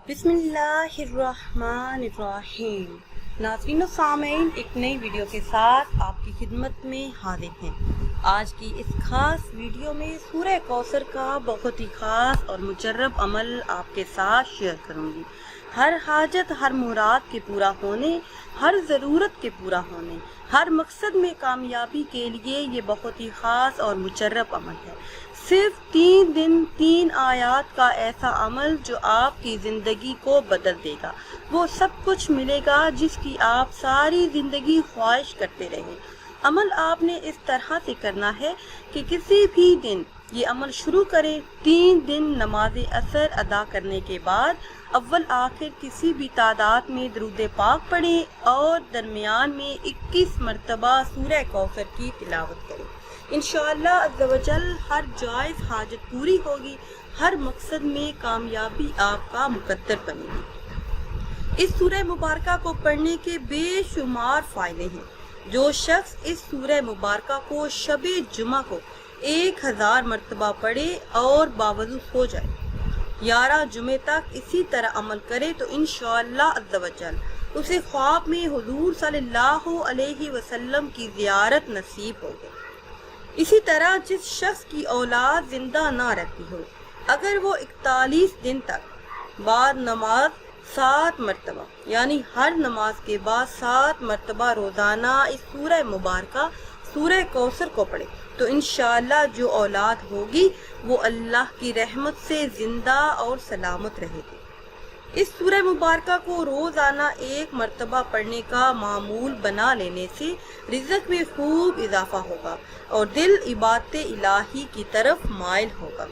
بسم اللہ الرحمن الرحیم۔ ناظرین و سامعین، ایک نئی ویڈیو کے ساتھ آپ کی خدمت میں حاضر ہیں۔ آج کی اس خاص ویڈیو میں سورہ کوثر کا بہت ہی خاص اور مجرب عمل آپ کے ساتھ شیئر کروں گی۔ ہر حاجت، ہر مراد کے پورا ہونے، ہر ضرورت کے پورا ہونے، ہر مقصد میں کامیابی کے لیے یہ بہت ہی خاص اور مجرب عمل ہے۔ صرف 3 دن 3 آیات کا ایسا عمل جو آپ کی زندگی کو بدل دے گا۔ وہ سب کچھ ملے گا جس کی آپ ساری زندگی خواہش کرتے رہیں۔ عمل آپ نے اس طرح سے کرنا ہے کہ کسی بھی دن یہ عمل شروع کریں۔ 3 دن نماز عصر ادا کرنے کے بعد اول آخر کسی بھی تعداد میں درود پاک پڑھیں اور درمیان میں 21 مرتبہ سورہ کوثر کی تلاوت کریں۔ انشاءاللہ عز و جل ہر جائز حاجت پوری ہوگی، ہر مقصد میں کامیابی آپ کا مقدر بنے گی۔ اس سورہ مبارکہ کو پڑھنے کے بے شمار فائدے ہیں۔ جو شخص اس سورہ مبارکہ کو شب جمعہ کو 1000 مرتبہ پڑھے اور باوضو ہو جائے، 11 جمعے تک اسی طرح عمل کرے تو انشاءاللہ عز و جل اسے خواب میں حضور صلی اللہ علیہ وسلم کی زیارت نصیب ہوگی۔ اسی طرح جس شخص کی اولاد زندہ نہ رہتی ہو، اگر وہ 41 دن تک بعد نماز 7 مرتبہ یعنی ہر نماز کے بعد 7 مرتبہ روزانہ اس سورہ مبارکہ سورہ کوثر کو پڑھے تو انشاءاللہ جو اولاد ہوگی وہ اللہ کی رحمت سے زندہ اور سلامت رہے گی۔ اس سورہ مبارکہ کو روزانہ 1 مرتبہ پڑھنے کا معمول بنا لینے سے رزق میں خوب اضافہ ہوگا اور دل عبادت الہی کی طرف مائل ہوگا۔